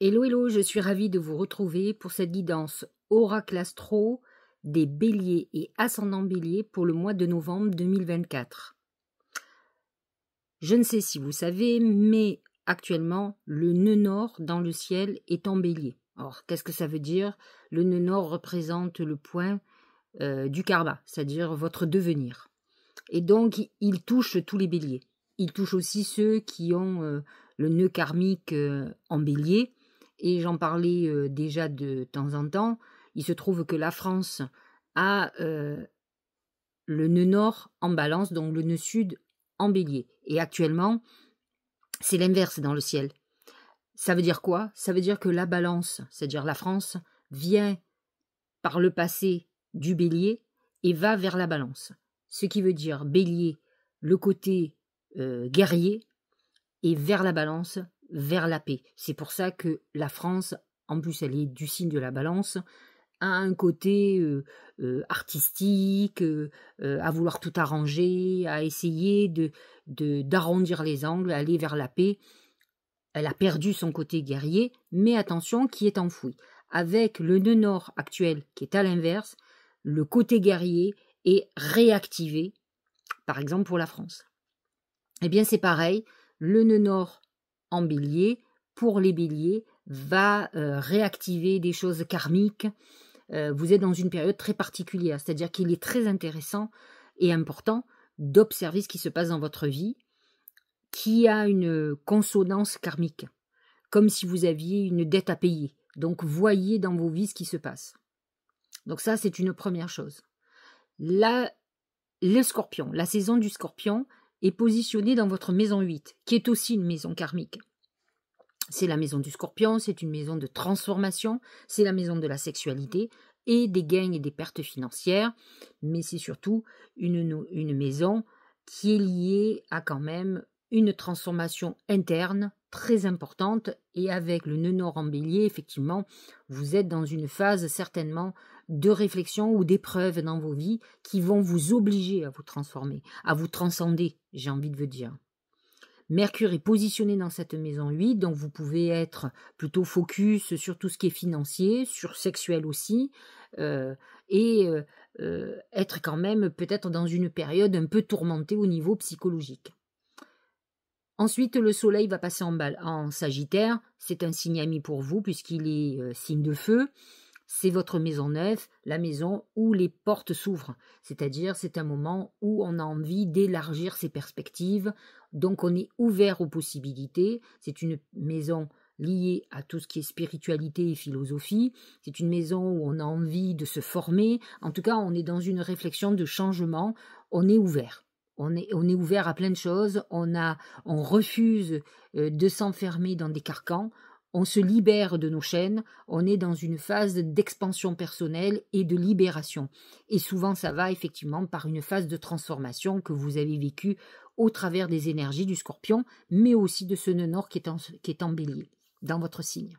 Hello, hello, je suis ravie de vous retrouver pour cette guidance Oracle Astro des Béliers et Ascendant Bélier pour le mois de novembre 2024. Je ne sais si vous savez, mais actuellement, le nœud nord dans le ciel est en Bélier. Alors, qu'est-ce que ça veut dire? Le nœud nord représente le point du karma, c'est-à-dire votre devenir. Et donc, il touche tous les Béliers. Il touche aussi ceux qui ont le nœud karmique en Bélier. Et j'en parlais déjà de temps en temps. Il se trouve que la France a le nœud nord en balance, donc le nœud sud en bélier. Et actuellement, c'est l'inverse dans le ciel. Ça veut dire quoi? Ça veut dire que la balance, c'est-à-dire la France, vient par le passé du bélier et va vers la balance. Ce qui veut dire bélier, le côté guerrier, et vers la balance, vers la paix. C'est pour ça que la France, en plus elle est du signe de la balance, a un côté artistique, à vouloir tout arranger, à essayer d'arrondir les angles, aller vers la paix. Elle a perdu son côté guerrier, mais attention, qui est enfoui. Avec le nœud nord actuel, qui est à l'inverse, le côté guerrier est réactivé, par exemple pour la France. Eh bien c'est pareil, le nœud nord en bélier, pour les béliers, va réactiver des choses karmiques. Vous êtes dans une période très particulière, c'est-à-dire qu'il est très intéressant et important d'observer ce qui se passe dans votre vie, qui a une consonance karmique, comme si vous aviez une dette à payer. Donc voyez dans vos vies ce qui se passe. Donc ça, c'est une première chose. Là, le scorpion, la saison du scorpion est positionnée dans votre maison 8, qui est aussi une maison karmique. C'est la maison du scorpion, c'est une maison de transformation, c'est la maison de la sexualité et des gains et des pertes financières, mais c'est surtout une maison qui est liée à quand même une transformation interne très importante, et avec le nœud nord en bélier, effectivement, vous êtes dans une phase certainement de réflexion ou d'épreuves dans vos vies qui vont vous obliger à vous transformer, à vous transcender, j'ai envie de vous dire. Mercure est positionné dans cette maison 8, donc vous pouvez être plutôt focus sur tout ce qui est financier, sur sexuel aussi, et être quand même peut-être dans une période un peu tourmentée au niveau psychologique. Ensuite, le soleil va passer en Sagittaire, c'est un signe ami pour vous puisqu'il est signe de feu. C'est votre maison 9, la maison où les portes s'ouvrent, c'est-à-dire c'est un moment où on a envie d'élargir ses perspectives, donc on est ouvert aux possibilités. C'est une maison liée à tout ce qui est spiritualité et philosophie, c'est une maison où on a envie de se former, en tout cas on est dans une réflexion de changement, on est ouvert. On est ouvert à plein de choses, on refuse de s'enfermer dans des carcans, on se libère de nos chaînes, on est dans une phase d'expansion personnelle et de libération. Et souvent, ça va effectivement par une phase de transformation que vous avez vécue au travers des énergies du scorpion, mais aussi de ce nœud nord qui est en bélier, dans votre signe.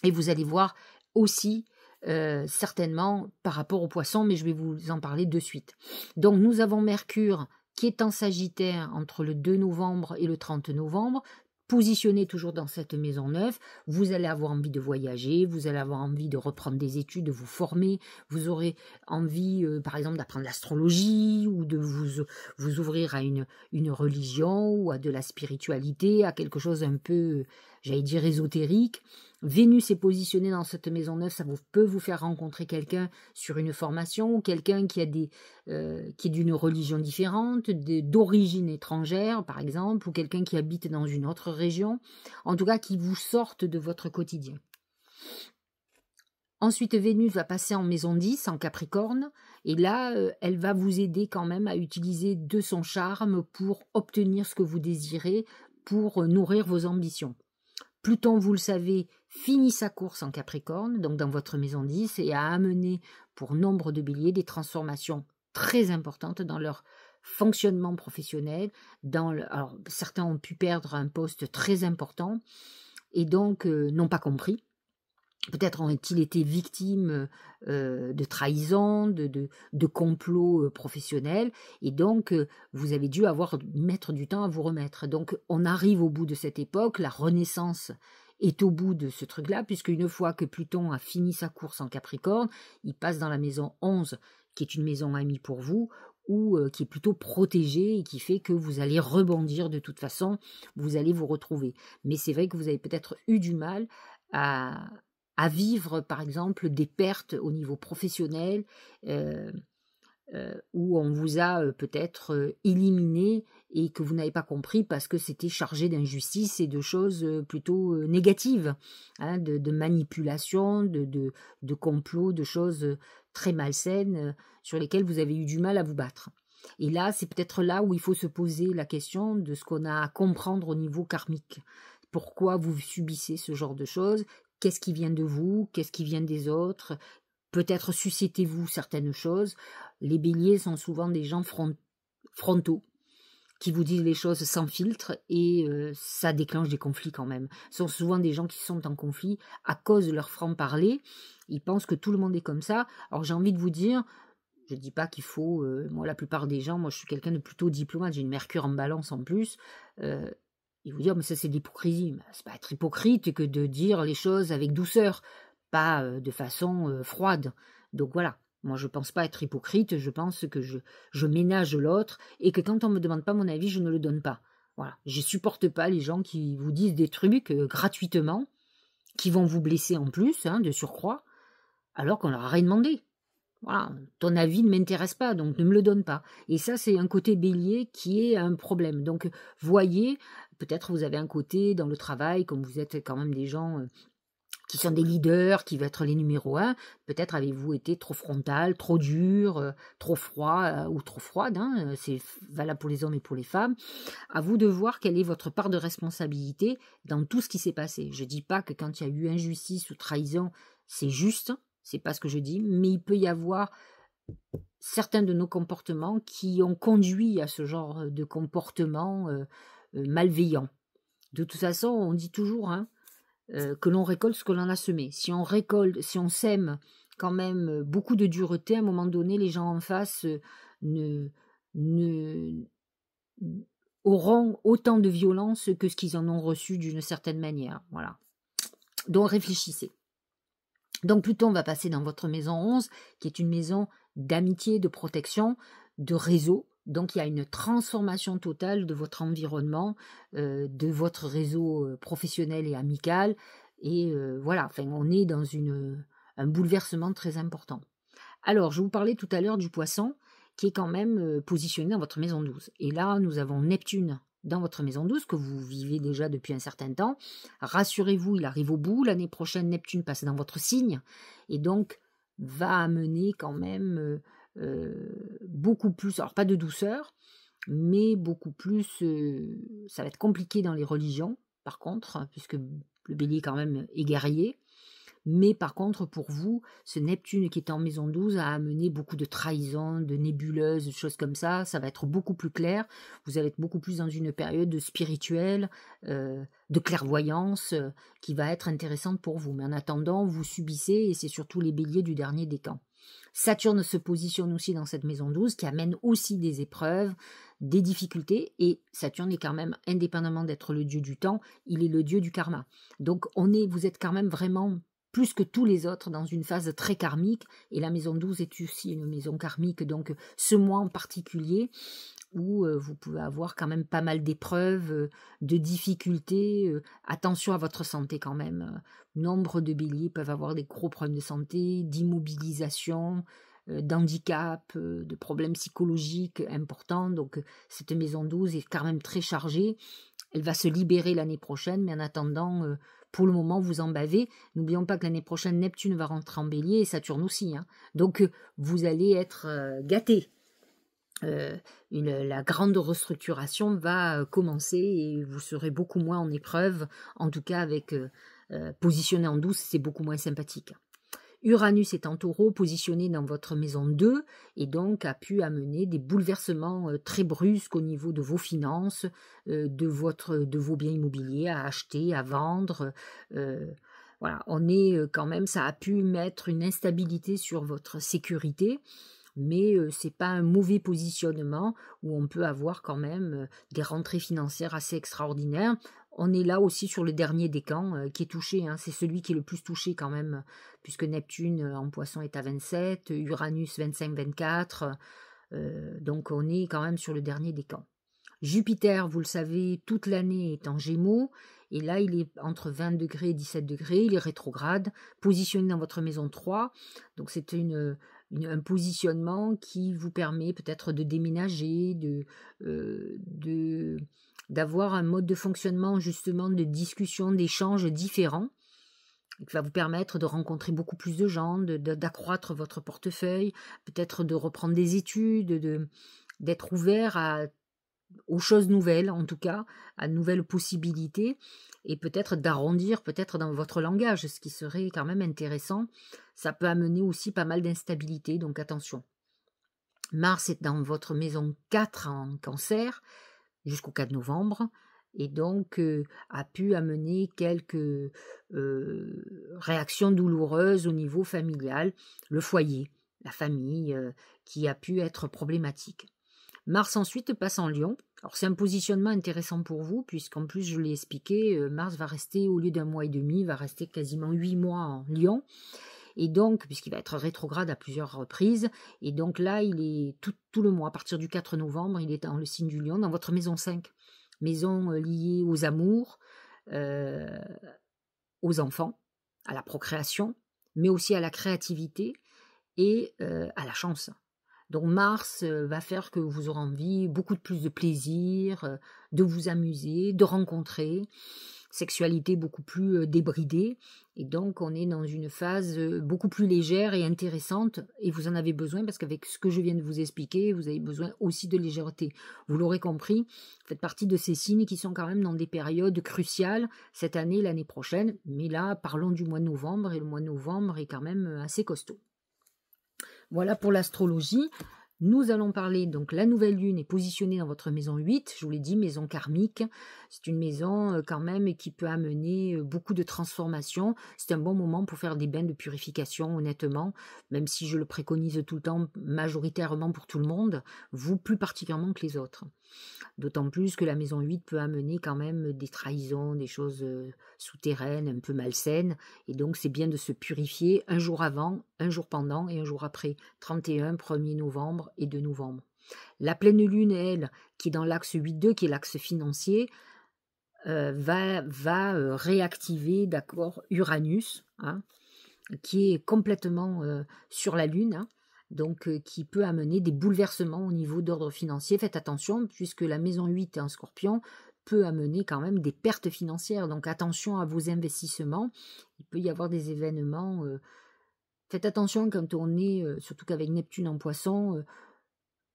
Et vous allez voir aussi, certainement, par rapport au poisson, mais je vais vous en parler de suite. Donc, nous avons Mercure qui est en Sagittaire entre le 2 novembre et le 30 novembre, positionné toujours dans cette maison 9, vous allez avoir envie de voyager, vous allez avoir envie de reprendre des études, de vous former, vous aurez envie, par exemple, d'apprendre l'astrologie ou de vous ouvrir à une religion ou à de la spiritualité, à quelque chose un peu, j'allais dire, ésotérique. Vénus est positionnée dans cette maison 9, ça peut vous faire rencontrer quelqu'un sur une formation, ou quelqu'un qui est d'une religion différente, d'origine étrangère par exemple, ou quelqu'un qui habite dans une autre région, en tout cas qui vous sorte de votre quotidien. Ensuite, Vénus va passer en maison 10, en Capricorne, et là, elle va vous aider quand même à utiliser de son charme pour obtenir ce que vous désirez, pour nourrir vos ambitions. Pluton, vous le savez, finit sa course en Capricorne, donc dans votre maison 10, et a amené pour nombre de béliers des transformations très importantes dans leur fonctionnement professionnel. Alors, certains ont pu perdre un poste très important et donc n'ont pas compris. Peut-être ont-ils été victimes de trahison, de complots professionnels, et donc vous avez dû mettre du temps à vous remettre. Donc on arrive au bout de cette époque, la renaissance est au bout de ce truc-là, puisque une fois que Pluton a fini sa course en Capricorne, il passe dans la maison 11, qui est une maison amie pour vous, ou qui est plutôt protégée et qui fait que vous allez rebondir de toute façon, vous allez vous retrouver. Mais c'est vrai que vous avez peut-être eu du mal à, à vivre, par exemple, des pertes au niveau professionnel, euh, où on vous a peut-être éliminé et que vous n'avez pas compris parce que c'était chargé d'injustice et de choses plutôt négatives, hein, de manipulation, de complots, de choses très malsaines sur lesquelles vous avez eu du mal à vous battre. Et là, c'est peut-être là où il faut se poser la question de ce qu'on a à comprendre au niveau karmique. Pourquoi vous subissez ce genre de choses? Qu'est-ce qui vient de vous? Qu'est-ce qui vient des autres? Peut-être suscitez-vous certaines choses. Les béliers sont souvent des gens frontaux, qui vous disent les choses sans filtre, et ça déclenche des conflits quand même. Ce sont souvent des gens qui sont en conflit à cause de leur franc-parler. Ils pensent que tout le monde est comme ça. Alors j'ai envie de vous dire, je ne dis pas qu'il faut... moi, la plupart des gens, moi je suis quelqu'un de plutôt diplomate, j'ai une Mercure en balance en plus. Ils vous disent, mais ça c'est de l'hypocrisie. C'est pas être hypocrite que de dire les choses avec douceur, pas de façon froide. Donc voilà, moi je pense pas être hypocrite, je pense que je ménage l'autre et que quand on me demande pas mon avis, je ne le donne pas. Voilà, je supporte pas les gens qui vous disent des trucs gratuitement, qui vont vous blesser en plus, hein, de surcroît, alors qu'on leur a rien demandé. Voilà, ton avis ne m'intéresse pas, donc ne me le donne pas. Et ça, c'est un côté bélier qui est un problème. Donc, voyez, peut-être vous avez un côté dans le travail, comme vous êtes quand même des gens qui sont des leaders, qui veulent être les numéros 1, peut-être avez-vous été trop frontal, trop dur, trop froid ou trop froide, hein, c'est valable pour les hommes et pour les femmes. À vous de voir quelle est votre part de responsabilité dans tout ce qui s'est passé. Je ne dis pas que quand il y a eu injustice ou trahison, c'est juste, c'est pas ce que je dis, mais il peut y avoir certains de nos comportements qui ont conduit à ce genre de comportement malveillant. De toute façon, on dit toujours, hein, que l'on récolte ce que l'on a semé. Si on récolte, si on sème quand même beaucoup de dureté, à un moment donné, les gens en face ne, ne auront autant de violence que ce qu'ils en ont reçu d'une certaine manière. Voilà. Donc réfléchissez. Donc Pluton va passer dans votre maison 11, qui est une maison d'amitié, de protection, de réseau. Donc il y a une transformation totale de votre environnement, de votre réseau professionnel et amical. Et voilà, enfin, on est dans un bouleversement très important. Alors, je vous parlais tout à l'heure du poisson, qui est quand même positionné dans votre maison 12. Et là, nous avons Neptune dans votre maison 12, que vous vivez déjà depuis un certain temps. Rassurez-vous, il arrive au bout. L'année prochaine, Neptune passe dans votre signe, et donc va amener quand même beaucoup plus, alors pas de douceur, mais beaucoup plus, ça va être compliqué dans les religions, par contre, puisque le bélier quand même est guerrier. Mais par contre, pour vous, ce Neptune qui est en maison 12 a amené beaucoup de trahison, de nébuleuses, de choses comme ça. Ça va être beaucoup plus clair. Vous allez être beaucoup plus dans une période spirituelle, de clairvoyance, qui va être intéressante pour vous. Mais en attendant, vous subissez, et c'est surtout les béliers du dernier décan. Saturne se positionne aussi dans cette maison 12, qui amène aussi des épreuves, des difficultés, et Saturne est quand même, indépendamment d'être le dieu du temps, il est le dieu du karma. Donc vous êtes quand même vraiment plus que tous les autres dans une phase très karmique, et la maison 12 est aussi une maison karmique, donc ce mois en particulier, où vous pouvez avoir quand même pas mal d'épreuves, de difficultés, attention à votre santé quand même. Nombre de béliers peuvent avoir des gros problèmes de santé, d'immobilisation, d'handicap, de problèmes psychologiques importants, donc cette maison 12 est quand même très chargée. Elle va se libérer l'année prochaine, mais en attendant, pour le moment, vous en bavez. N'oublions pas que l'année prochaine, Neptune va rentrer en bélier et Saturne aussi, hein. Donc, vous allez être gâtés. La grande restructuration va commencer et vous serez beaucoup moins en épreuve, en tout cas avec positionné en 12, c'est beaucoup moins sympathique. Uranus est en taureau, positionné dans votre maison 2, et donc a pu amener des bouleversements très brusques au niveau de vos finances, de vos biens immobiliers à acheter, à vendre. Voilà, quand même, ça a pu mettre une instabilité sur votre sécurité, mais c'est pas un mauvais positionnement où on peut avoir quand même des rentrées financières assez extraordinaires. on est là aussi sur le dernier décan qui est touché, hein. C'est celui qui est le plus touché quand même, puisque Neptune en Poisson est à 27, Uranus 25-24, donc on est quand même sur le dernier décan. Jupiter, vous le savez, toute l'année est en Gémeaux, et là il est entre 20 degrés et 17 degrés, il est rétrograde, positionné dans votre maison 3, donc c'est un positionnement qui vous permet peut-être de déménager, d'avoir un mode de fonctionnement justement de discussion, d'échange différent, qui va vous permettre de rencontrer beaucoup plus de gens, d'accroître votre portefeuille, peut-être de reprendre des études, d'être ouvert aux choses nouvelles, en tout cas, à de nouvelles possibilités, et peut-être d'arrondir peut-être dans votre langage, ce qui serait quand même intéressant. Ça peut amener aussi pas mal d'instabilité, donc attention. Mars est dans votre maison 4 en Cancer, jusqu'au 4 novembre, et donc a pu amener quelques réactions douloureuses au niveau familial, le foyer, la famille, qui a pu être problématique. Mars ensuite passe en Lion. Alors c'est un positionnement intéressant pour vous, puisqu'en plus je l'ai expliqué, Mars va rester, au lieu d'1 mois et demi, va rester quasiment 8 mois en Lion. Et donc, puisqu'il va être rétrograde à plusieurs reprises, et donc là, il est tout le mois, à partir du 4 novembre, il est dans le signe du Lion, dans votre maison 5. Maison liée aux amours, aux enfants, à la procréation, mais aussi à la créativité et à la chance. Donc Mars va faire que vous aurez envie beaucoup plus de plaisir, de vous amuser, de rencontrer, sexualité beaucoup plus débridée, et donc on est dans une phase beaucoup plus légère et intéressante, et vous en avez besoin parce qu'avec ce que je viens de vous expliquer, vous avez besoin aussi de légèreté. Vous l'aurez compris, vous faites partie de ces signes qui sont quand même dans des périodes cruciales, cette année, l'année prochaine, mais là parlons du mois de novembre, et le mois de novembre est quand même assez costaud. Voilà pour l'astrologie. Nous allons parler, donc la nouvelle lune est positionnée dans votre maison 8, je vous l'ai dit, maison karmique. C'est une maison quand même qui peut amener beaucoup de transformations. C'est un bon moment pour faire des bains de purification, honnêtement, même si je le préconise tout le temps, majoritairement pour tout le monde, vous plus particulièrement que les autres. D'autant plus que la maison 8 peut amener quand même des trahisons, des choses souterraines, un peu malsaines, et donc c'est bien de se purifier un jour avant, un jour pendant et un jour après, 31, 1er novembre et 2 novembre. La pleine lune, elle, qui est dans l'axe 8-2, qui est l'axe financier, va réactiver, d'accord, Uranus, hein, qui est complètement sur la lune, hein, donc qui peut amener des bouleversements au niveau d'ordre financier. Faites attention, puisque la maison 8 en Scorpion peut amener quand même des pertes financières, donc attention à vos investissements, il peut y avoir des événements, faites attention quand on est, surtout qu'avec Neptune en Poisson,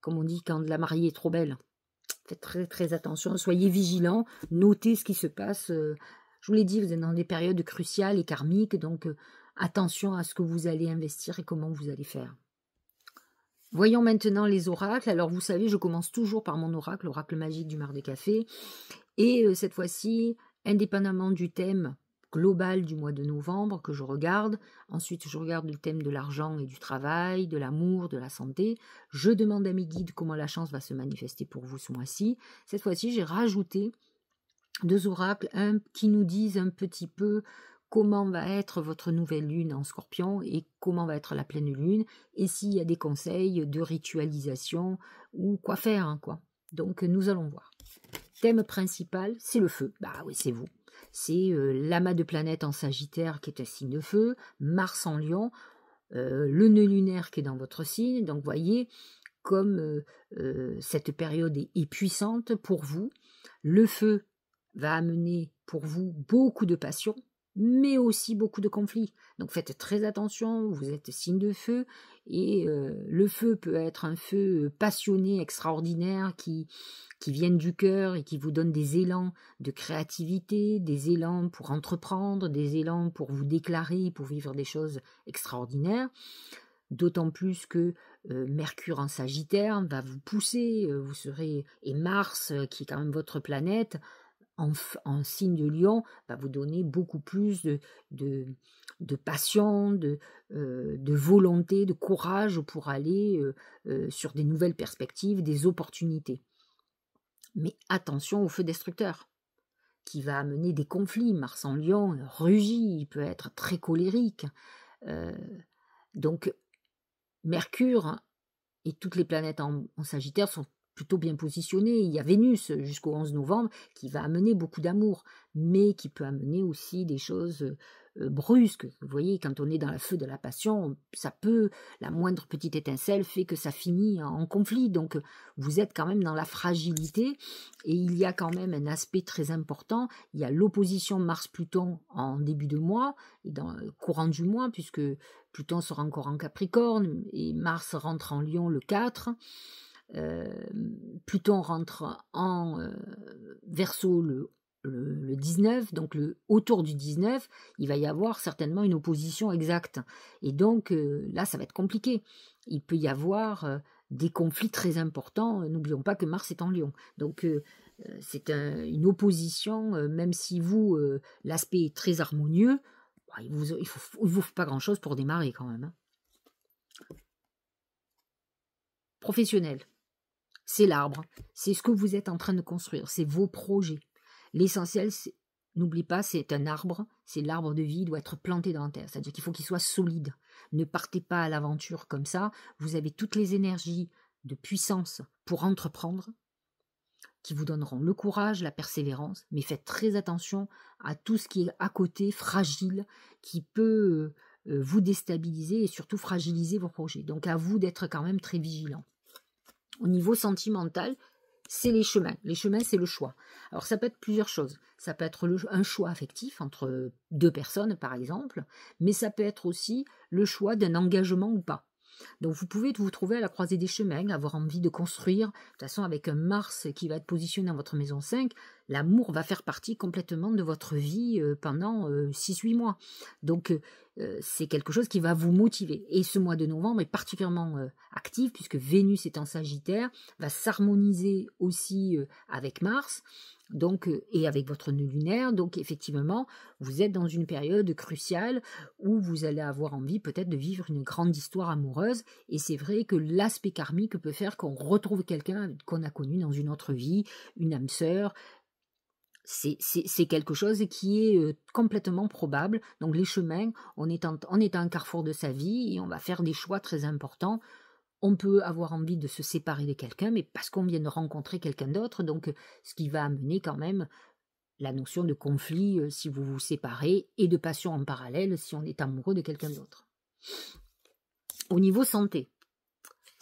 comme on dit, quand la mariée est trop belle, faites très très attention, soyez vigilants, notez ce qui se passe, je vous l'ai dit, vous êtes dans des périodes cruciales et karmiques, donc attention à ce que vous allez investir et comment vous allez faire. Voyons maintenant les oracles. Alors vous savez, je commence toujours par mon oracle, l'oracle magique du Mar de Café. Et cette fois-ci, indépendamment du thème global du mois de novembre que je regarde, ensuite je regarde le thème de l'argent et du travail, de l'amour, de la santé, je demande à mes guides comment la chance va se manifester pour vous ce mois-ci. Cette fois-ci, j'ai rajouté 2 oracles, un qui nous disent un petit peu comment va être votre nouvelle lune en Scorpion et comment va être la pleine lune, et s'il y a des conseils de ritualisation ou quoi faire, hein, quoi. Donc nous allons voir. Thème principal, c'est le feu. Bah oui, c'est vous. C'est l'amas de planètes en Sagittaire qui est un signe de feu, Mars en Lion, le nœud lunaire qui est dans votre signe. Donc voyez comme cette période est puissante pour vous. Le feu va amener pour vous beaucoup de passion, mais aussi beaucoup de conflits. Donc faites très attention, vous êtes signe de feu, et le feu peut être un feu passionné, extraordinaire, qui viennent du cœur et qui vous donne des élans de créativité, des élans pour entreprendre, des élans pour vous déclarer, pour vivre des choses extraordinaires. D'autant plus que Mercure en Sagittaire va vous pousser, vous serez, et Mars, qui est quand même votre planète, en signe de Lion, va vous donner beaucoup plus de passion, de volonté, de courage pour aller sur des nouvelles perspectives, des opportunités. Mais attention au feu destructeur. qui va amener des conflits. Mars en Lion rugit, il peut être très colérique. Donc Mercure et toutes les planètes en Sagittaire sont plutôt bien positionnées. Il y a Vénus jusqu'au 11 novembre qui va amener beaucoup d'amour, mais qui peut amener aussi des choses brusques. Vous voyez, quand on est dans le feu de la passion, la moindre petite étincelle fait que ça finit en conflit. Donc vous êtes quand même dans la fragilité, et il y a quand même un aspect très important. Il y a l'opposition Mars-Pluton en début de mois, et dans le courant du mois, puisque Pluton sera encore en Capricorne, et Mars rentre en Lion le 4. Pluton rentre en Verseau le 19, donc autour du 19, il va y avoir certainement une opposition exacte. Et donc là, ça va être compliqué. Il peut y avoir des conflits très importants. N'oublions pas que Mars est en Lion. Donc c'est une opposition, même si l'aspect est très harmonieux, il ne vous faut pas grand-chose pour démarrer quand même. Professionnel. C'est l'arbre, c'est ce que vous êtes en train de construire, c'est vos projets. L'essentiel, n'oublie pas, c'est un arbre, c'est l'arbre de vie, il doit être planté dans la terre, c'est-à-dire qu'il faut qu'il soit solide. Ne partez pas à l'aventure comme ça, vous avez toutes les énergies de puissance pour entreprendre, qui vous donneront le courage, la persévérance, mais faites très attention à tout ce qui est à côté, fragile, qui peut vous déstabiliser et surtout fragiliser vos projets. Donc à vous d'être quand même très vigilant. Au niveau sentimental, c'est les chemins. Les chemins, c'est le choix. Alors, ça peut être plusieurs choses. Ça peut être un choix affectif entre deux personnes, par exemple, mais ça peut être aussi le choix d'un engagement ou pas. Donc, vous pouvez vous trouver à la croisée des chemins, avoir envie de construire. De toute façon, avec un Mars qui va être positionné dans votre maison 5, l'amour va faire partie complètement de votre vie pendant 6-8 mois. Donc, c'est quelque chose qui va vous motiver. Et ce mois de novembre est particulièrement actif, puisque Vénus est en Sagittaire, va s'harmoniser aussi avec Mars, donc, et avec votre nœud lunaire. Donc, effectivement, vous êtes dans une période cruciale où vous allez avoir envie peut-être de vivre une grande histoire amoureuse. Et c'est vrai que l'aspect karmique peut faire qu'on retrouve quelqu'un qu'on a connu dans une autre vie, une âme sœur. C'est quelque chose qui est complètement probable. Donc les chemins, on est à un carrefour de sa vie et on va faire des choix très importants. On peut avoir envie de se séparer de quelqu'un, mais parce qu'on vient de rencontrer quelqu'un d'autre, donc ce qui va amener quand même la notion de conflit si vous vous séparez, et de passion en parallèle si on est amoureux de quelqu'un d'autre. Au niveau santé,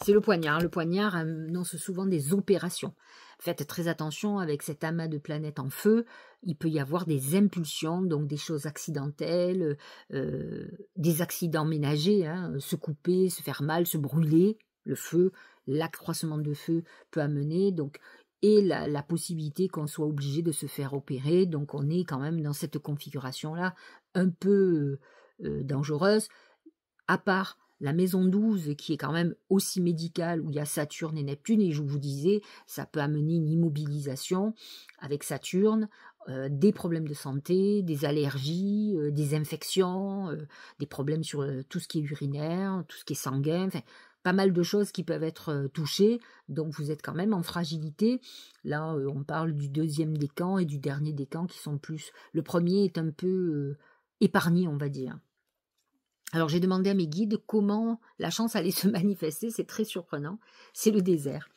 c'est le poignard. Le poignard annonce souvent des opérations. Faites très attention avec cet amas de planètes en feu. Il peut y avoir des impulsions, donc des choses accidentelles, des accidents ménagers, se couper, se faire mal, se brûler. Le feu, l'accroissement de feu peut amener, donc, et la possibilité qu'on soit obligé de se faire opérer. Donc on est quand même dans cette configuration-là un peu dangereuse, à part la maison 12, qui est quand même aussi médicale, où il y a Saturne et Neptune, et je vous disais, ça peut amener une immobilisation avec Saturne, des problèmes de santé, des allergies, des infections, des problèmes sur tout ce qui est urinaire, tout ce qui est sanguin, enfin, pas mal de choses qui peuvent être touchées, donc vous êtes quand même en fragilité. Là, on parle du deuxième décan et du dernier décan qui sont plus... Le premier est un peu épargné, on va dire. Alors j'ai demandé à mes guides comment la chance allait se manifester, c'est très surprenant, c'est le désert.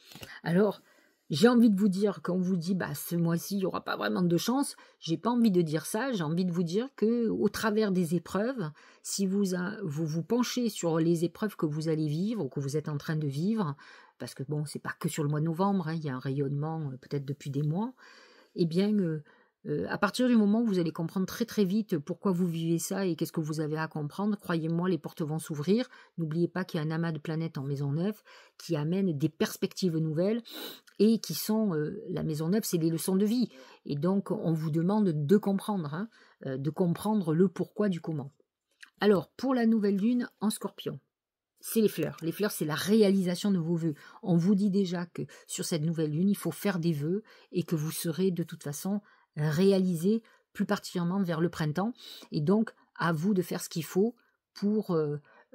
Alors j'ai envie de vous dire, quand on vous dit ce mois-ci il n'y aura pas vraiment de chance, j'ai pas envie de dire ça, j'ai envie de vous dire que au travers des épreuves, si vous vous penchez sur les épreuves que vous allez vivre ou que vous êtes en train de vivre, parce que bon, c'est pas que sur le mois de novembre, il y a un rayonnement peut-être depuis des mois, eh bien à partir du moment où vous allez comprendre très très vite pourquoi vous vivez ça et qu'est-ce que vous avez à comprendre, croyez-moi, les portes vont s'ouvrir. N'oubliez pas qu'il y a un amas de planètes en maison 9 qui amène des perspectives nouvelles et qui sont, la maison 9, c'est les leçons de vie. Et donc, on vous demande de comprendre le pourquoi du comment. Alors, pour la nouvelle lune en Scorpion, c'est les fleurs. Les fleurs, c'est la réalisation de vos vœux. On vous dit déjà que sur cette nouvelle lune, il faut faire des vœux et que vous serez de toute façon réalisé, plus particulièrement vers le printemps. Et donc, à vous de faire ce qu'il faut pour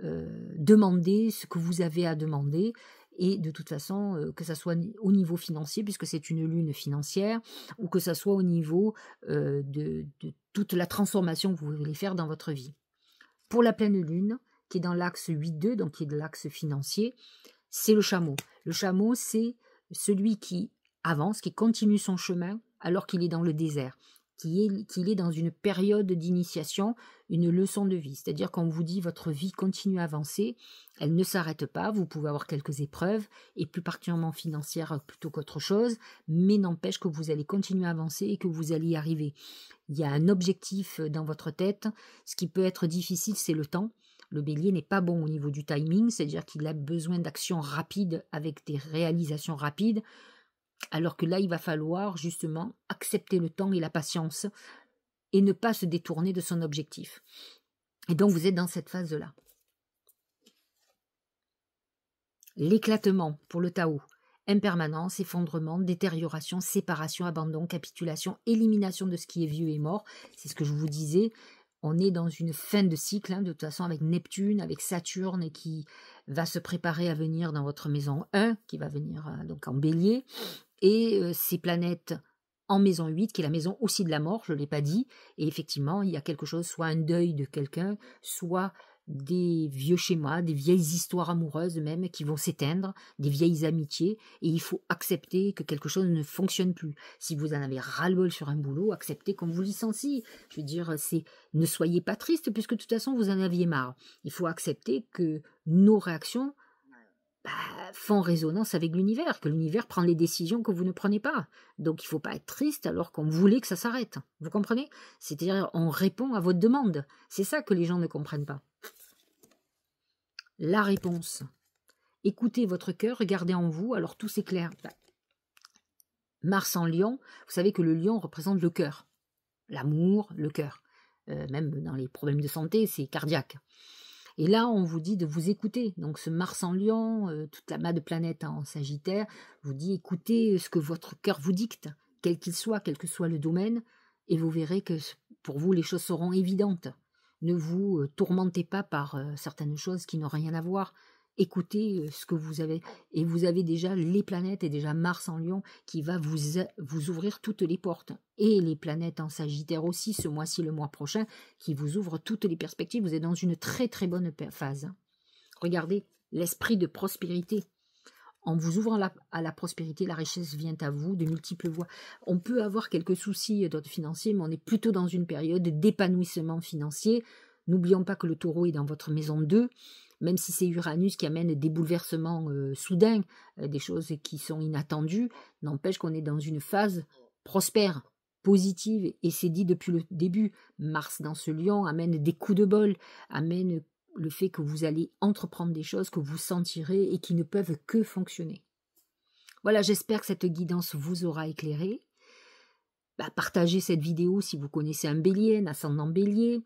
demander ce que vous avez à demander. et de toute façon, que ça soit au niveau financier, puisque c'est une lune financière, ou que ça soit au niveau de toute la transformation que vous voulez faire dans votre vie. Pour la pleine lune, qui est dans l'axe 8-2, donc qui est de l'axe financier, c'est le chameau. Le chameau, c'est celui qui avance, qui continue son chemin alors qu'il est dans le désert, qu'il est dans une période d'initiation, une leçon de vie. C'est-à-dire qu'on vous dit votre vie continue à avancer, elle ne s'arrête pas, vous pouvez avoir quelques épreuves, et plus particulièrement financières plutôt qu'autre chose, mais n'empêche que vous allez continuer à avancer et que vous allez y arriver. Il y a un objectif dans votre tête. Ce qui peut être difficile, c'est le temps. Le bélier n'est pas bon au niveau du timing, c'est-à-dire qu'il a besoin d'actions rapides avec des réalisations rapides, alors que là, il va falloir justement accepter le temps et la patience et ne pas se détourner de son objectif. Et donc, vous êtes dans cette phase-là. L'éclatement pour le Tao. Impermanence, effondrement, détérioration, séparation, abandon, capitulation, élimination de ce qui est vieux et mort. C'est ce que je vous disais. On est dans une fin de cycle, de toute façon, avec Neptune, avec Saturne, et qui va se préparer à venir dans votre maison 1, qui va venir donc en bélier, et ces planètes en maison 8, qui est la maison aussi de la mort, je ne l'ai pas dit, et effectivement, il y a quelque chose, soit un deuil de quelqu'un, soit des vieux schémas, des vieilles histoires amoureuses même qui vont s'éteindre, des vieilles amitiés, et il faut accepter que quelque chose ne fonctionne plus. Si vous en avez ras-le-bol sur un boulot, acceptez qu'on vous licencie. Je veux dire, ne soyez pas triste puisque de toute façon vous en aviez marre. Il faut accepter que nos réactions font résonance avec l'univers, que l'univers prend les décisions que vous ne prenez pas. Donc il ne faut pas être triste alors qu'on voulait que ça s'arrête. Vous comprenez? C'est-à-dire on répond à votre demande. C'est ça que les gens ne comprennent pas. La réponse. Écoutez votre cœur, regardez en vous, alors tout s'éclaire. Mars en Lion, vous savez que le lion représente le cœur, l'amour, le cœur. Même dans les problèmes de santé, c'est cardiaque. Et là, on vous dit de vous écouter. Donc ce Mars en Lion, toute la main de planète en Sagittaire, vous dit écoutez ce que votre cœur vous dicte, quel qu'il soit, quel que soit le domaine, et vous verrez que pour vous, les choses seront évidentes. Ne vous tourmentez pas par certaines choses qui n'ont rien à voir. Écoutez ce que vous avez. Et vous avez déjà les planètes et déjà Mars en Lion qui va vous ouvrir toutes les portes. Et les planètes en Sagittaire aussi, ce mois-ci, le mois prochain, qui vous ouvrent toutes les perspectives. Vous êtes dans une très très bonne phase. Regardez, l'esprit de prospérité. En vous ouvrant à la prospérité, la richesse vient à vous de multiples voies. On peut avoir quelques soucis d'ordre financier, mais on est plutôt dans une période d'épanouissement financier. N'oublions pas que le taureau est dans votre maison 2, même si c'est Uranus qui amène des bouleversements soudains, des choses qui sont inattendues, n'empêche qu'on est dans une phase prospère, positive, et c'est dit depuis le début. Mars dans ce lion amène des coups de bol, amène le fait que vous allez entreprendre des choses que vous sentirez et qui ne peuvent que fonctionner. Voilà, j'espère que cette guidance vous aura éclairé. Partagez cette vidéo si vous connaissez un bélier, un ascendant bélier.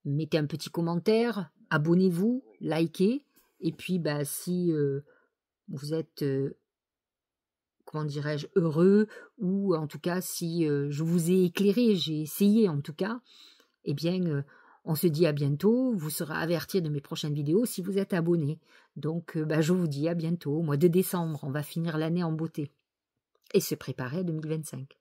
Mettez un petit commentaire, abonnez-vous, likez. Et puis, si vous êtes, comment dirais-je, heureux, ou en tout cas, si je vous ai éclairé, j'ai essayé en tout cas, eh bien... on se dit à bientôt, vous serez averti de mes prochaines vidéos si vous êtes abonné. Donc je vous dis à bientôt, au mois de décembre, on va finir l'année en beauté et se préparer à 2025.